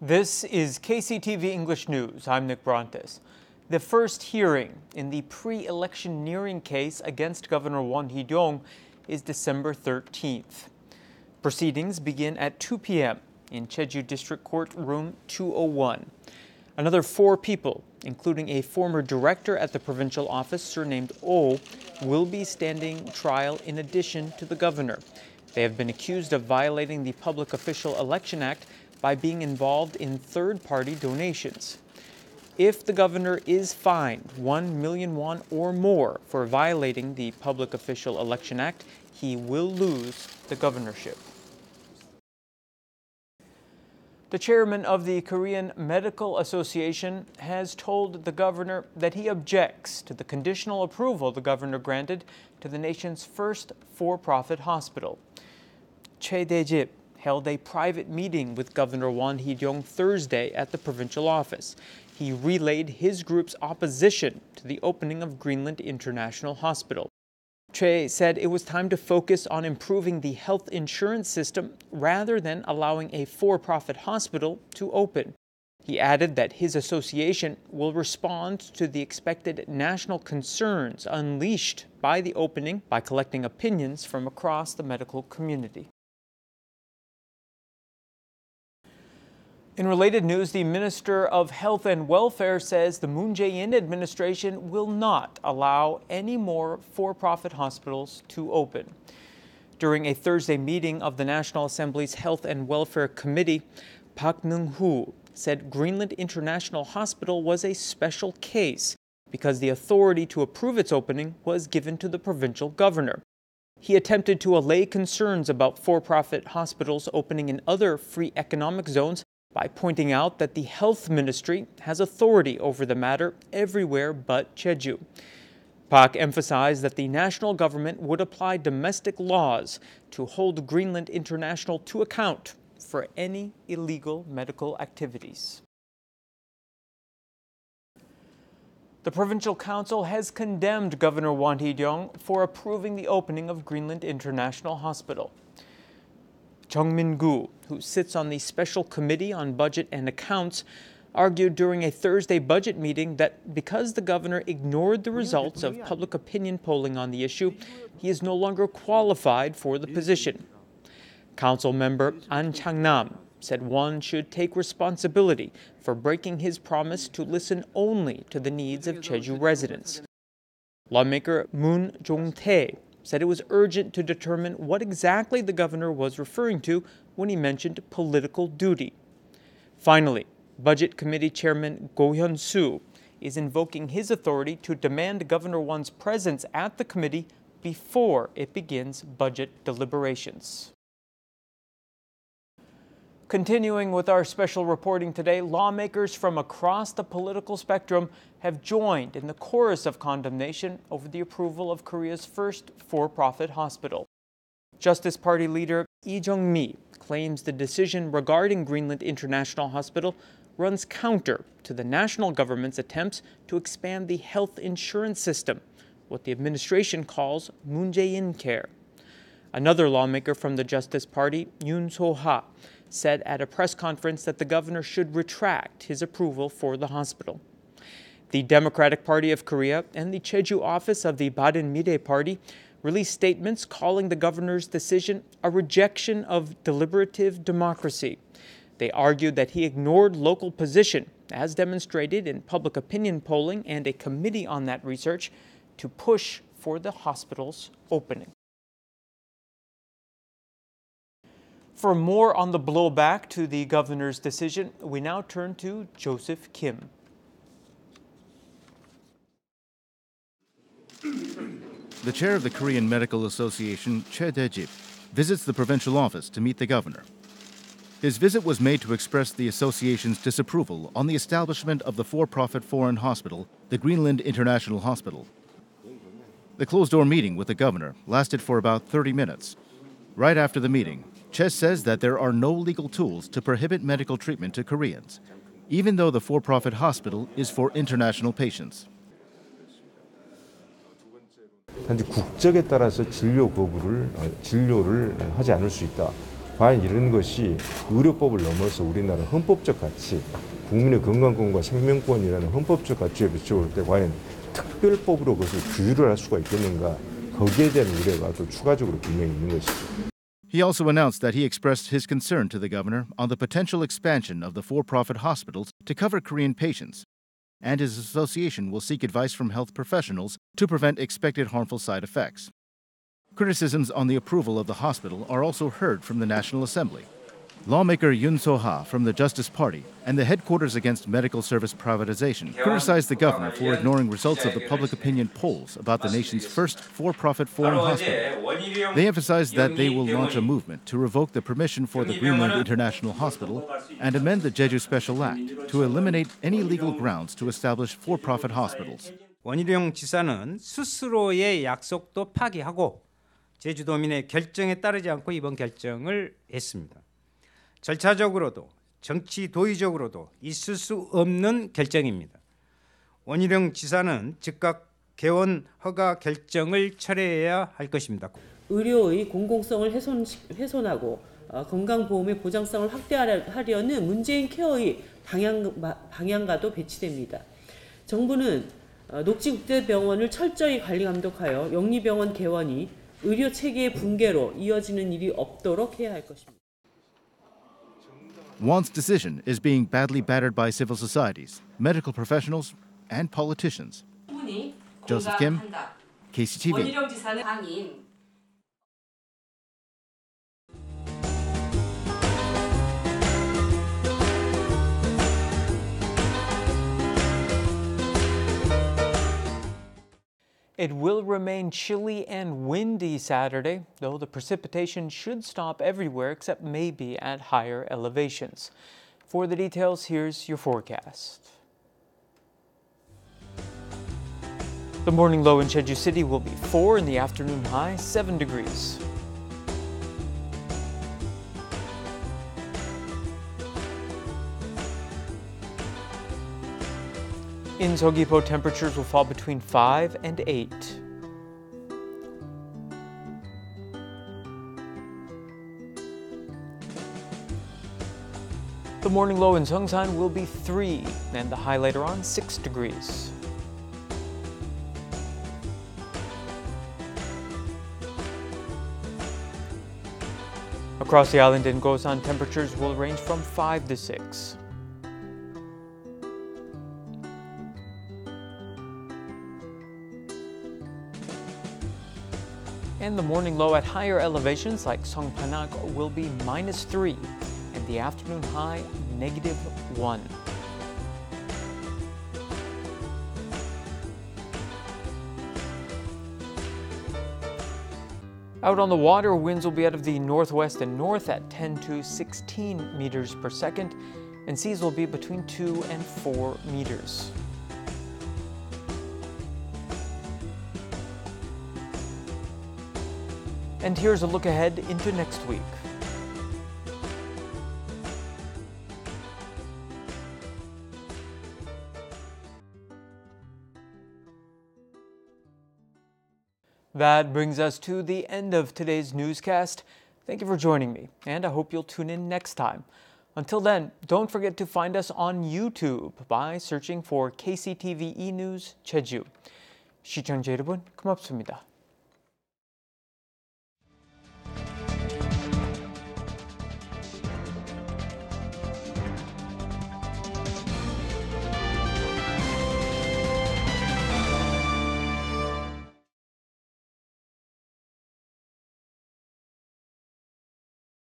This is KCTV English News. I'm Nick Brontes. The first hearing in the pre-electioneering case against Governor Won Hee-ryong is December 13th. Proceedings begin at 2 p.m. in Jeju District Court Room 201. Another 4 people, including a former director at the provincial office surnamed Oh, will be standing trial in addition to the governor. They have been accused of violating the Public Official Election Act by being involved in third-party donations. If the governor is fined 1 million won or more for violating the Public Official Election Act, he will lose the governorship. The chairman of the Korean Medical Association has told the governor that he objects to the conditional approval the governor granted to the nation's first for-profit hospital. Choi Dae-jip held a private meeting with Governor Won Hee-ryong Thursday at the provincial office. He relayed his group's opposition to the opening of Greenland International Hospital. Choi said it was time to focus on improving the health insurance system rather than allowing a for-profit hospital to open. He added that his association will respond to the expected national concerns unleashed by the opening by collecting opinions from across the medical community. In related news, the Minister of Health and Welfare says the Moon Jae-in administration will not allow any more for-profit hospitals to open. During a Thursday meeting of the National Assembly's Health and Welfare Committee, Park Neung-hoo said Greenland International Hospital was a special case because the authority to approve its opening was given to the provincial governor. He attempted to allay concerns about for-profit hospitals opening in other free economic zones by pointing out that the Health Ministry has authority over the matter everywhere but Jeju. Park emphasized that the national government would apply domestic laws to hold Greenland International to account for any illegal medical activities. The Provincial Council has condemned Governor Won Hee-ryong for approving the opening of Greenland International Hospital. Jung Min-gu, who sits on the Special Committee on Budget and Accounts, argued during a Thursday budget meeting that because the governor ignored the results of public opinion polling on the issue, he is no longer qualified for the position. Council member An Chang-nam said Won should take responsibility for breaking his promise to listen only to the needs of Jeju residents. Lawmaker Moon Jong-tae said it was urgent to determine what exactly the governor was referring to when he mentioned political duty. Finally, Budget Committee Chairman Go Hyun-soo is invoking his authority to demand Governor Won's presence at the committee before it begins budget deliberations. Continuing with our special reporting today, lawmakers from across the political spectrum have joined in the chorus of condemnation over the approval of Korea's first for-profit hospital. Justice Party leader Lee Jung-mi claims the decision regarding Greenland International Hospital runs counter to the national government's attempts to expand the health insurance system, what the administration calls Moon Jae-in care. Another lawmaker from the Justice Party, Yoon So-ha, said at a press conference that the governor should retract his approval for the hospital. The Democratic Party of Korea and the Jeju office of the Bareunmirae Party released statements calling the governor's decision a rejection of deliberative democracy. They argued that he ignored local position, as demonstrated in public opinion polling and a committee on that research, to push for the hospital's opening. For more on the blowback to the governor's decision, we now turn to Joseph Kim. The chair of the Korean Medical Association, Choi Dae-jip, visits the provincial office to meet the governor. His visit was made to express the association's disapproval on the establishment of the for-profit foreign hospital, the Greenland International Hospital. The closed-door meeting with the governor lasted for about 30 minutes. Right after the meeting, Choi says that there are no legal tools to prohibit medical treatment to Koreans, even though the for-profit hospital is for international patients. 단지 국적에 따라서 진료를 하지 않을 수 있다. 과연 이런 것이 의료법을 넘어서 우리나라 헌법적 가치, 국민의 건강권과 생명권이라는 헌법적 가치에 비춰볼 때 과연 특별법으로 그것을 규율을 할 수가 있겠는가? 거기에 대한 우려가 또 추가적으로 분명히 있는 것이죠. He also announced that he expressed his concern to the governor on the potential expansion of the for-profit hospitals to cover Korean patients, and his association will seek advice from health professionals to prevent expected harmful side effects. Criticisms on the approval of the hospital are also heard from the National Assembly. Lawmaker Yoon So-ha from the Justice Party and the Headquarters Against Medical Service Privatization criticized the governor for ignoring results of the public opinion polls about the nation's first for-profit foreign hospital. They emphasized that they will launch a movement to revoke the permission for the Greenland International Hospital and amend the Jeju Special Act to eliminate any legal grounds to establish for-profit hospitals. 원희룡 지사는 스스로의 약속도 파기하고 제주도민의 결정에 따르지 않고 이번 결정을 했습니다. 절차적으로도 정치 도의적으로도 있을 수 없는 결정입니다. 원희룡 지사는 즉각 개원 허가 결정을 철회해야 할 것입니다. 의료의 공공성을 훼손하고 건강보험의 보장성을 확대하려는 문재인 케어의 방향과도 배치됩니다. 정부는 녹지국제병원을 철저히 관리 감독하여 영리병원 개원이 의료 체계의 붕괴로 이어지는 일이 없도록 해야 할 것입니다. Won's decision is being badly battered by civil societies, medical professionals, and politicians. Joseph Kim, KCTV. It will remain chilly and windy Saturday, though the precipitation should stop everywhere except maybe at higher elevations. For the details, here's your forecast. The morning low in Jeju City will be 4 and the afternoon high 7 degrees. In Seogwipo, temperatures will fall between 5 and 8. The morning low in Seongsan will be 3 and the high later on 6 degrees. Across the island in Gosan, temperatures will range from 5 to 6. And the morning low at higher elevations like Songpanak will be -3 and the afternoon high -1. Out on the water, winds will be out of the northwest and north at 10 to 16 meters per second, and seas will be between 2 and 4 meters. And here's a look ahead into next week. That brings us to the end of today's newscast. Thank you for joining me, and I hope you'll tune in next time. Until then, don't forget to find us on YouTube by searching for KCTV E-News Jeju. 시청자 여러분, 고맙습니다.